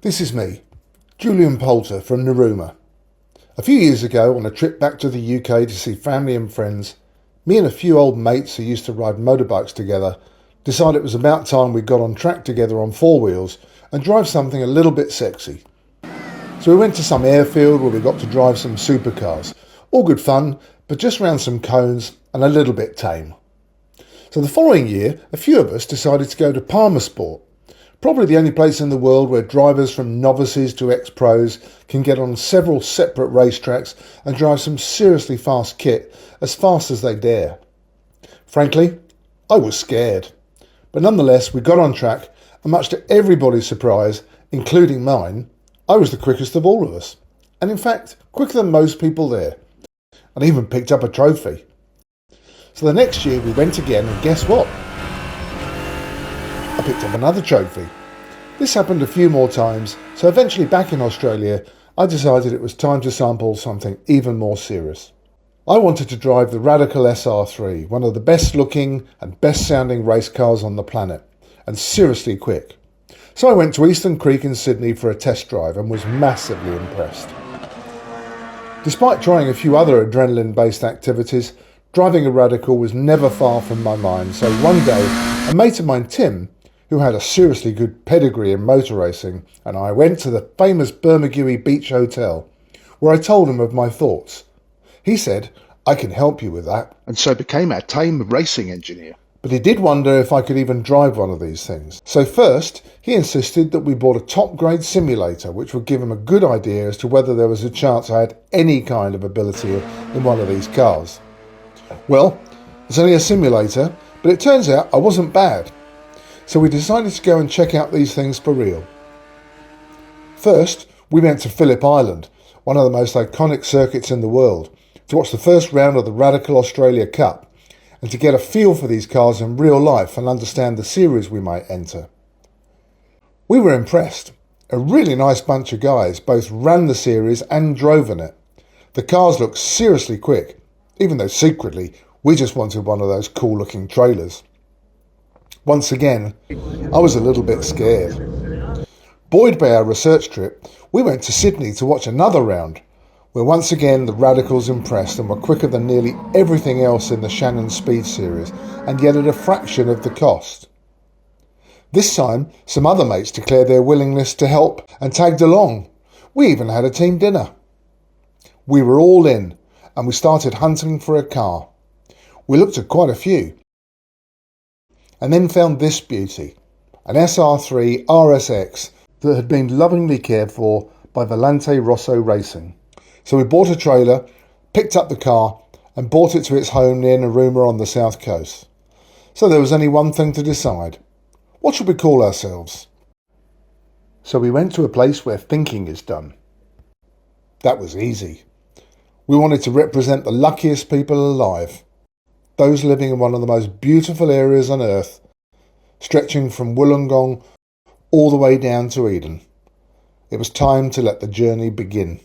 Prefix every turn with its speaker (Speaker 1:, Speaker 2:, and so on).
Speaker 1: This is me, Julian Poulter from Narooma. A few years ago, on a trip back to the UK to see family and friends, me and a few old mates who used to ride motorbikes together decided it was about time we got on track together on four wheels and drive something a little bit sexy. So we went to some airfield where we got to drive some supercars. All good fun, but just round some cones and a little bit tame. So the following year, a few of us decided to go to Palmer Sport, probably the only place in the world where drivers from novices to ex-pros can get on several separate racetracks and drive some seriously fast kit as fast as they dare. Frankly, I was scared. But nonetheless, we got on track, and much to everybody's surprise, including mine, I was the quickest of all of us. And in fact, quicker than most people there. And even picked up a trophy. So the next year we went again, and guess what? I picked up another trophy. This happened a few more times, so eventually back in Australia, I decided it was time to sample something even more serious. I wanted to drive the Radical SR3, one of the best looking and best sounding race cars on the planet, and seriously quick. So I went to Eastern Creek in Sydney for a test drive and was massively impressed. Despite trying a few other adrenaline-based activities, driving a Radical was never far from my mind, so one day a mate of mine, Tim, who had a seriously good pedigree in motor racing, and I went to the famous Bermagui Beach Hotel, where I told him of my thoughts. He said, "I can help you with that," and so became our tame racing engineer. But he did wonder if I could even drive one of these things. So first, he insisted that we bought a top-grade simulator, which would give him a good idea as to whether there was a chance I had any kind of ability in one of these cars. Well, it's only a simulator, but it turns out I wasn't bad. So we decided to go and check out these things for real. First, we went to Phillip Island, one of the most iconic circuits in the world, to watch the first round of the Radical Australia Cup, and to get a feel for these cars in real life and understand the series we might enter. We were impressed. A really nice bunch of guys both ran the series and drove in it. The cars looked seriously quick, even though secretly we just wanted one of those cool looking trailers. Once again, I was a little bit scared. Buoyed by our research trip, we went to Sydney to watch another round, where once again the Radicals impressed and were quicker than nearly everything else in the Shannon Speed series, and yet at a fraction of the cost. This time, some other mates declared their willingness to help and tagged along. We even had a team dinner. We were all in, and we started hunting for a car. We looked at quite a few, and then found this beauty, an SR3 RSX that had been lovingly cared for by Volante Rosso Racing. So we bought a trailer, picked up the car, and brought it to its home near Narooma on the south coast. So there was only one thing to decide. What should we call ourselves? So we went to a place where thinking is done. That was easy. We wanted to represent the luckiest people alive. Those living in one of the most beautiful areas on earth, stretching from Wollongong all the way down to Eden. It was time to let the journey begin.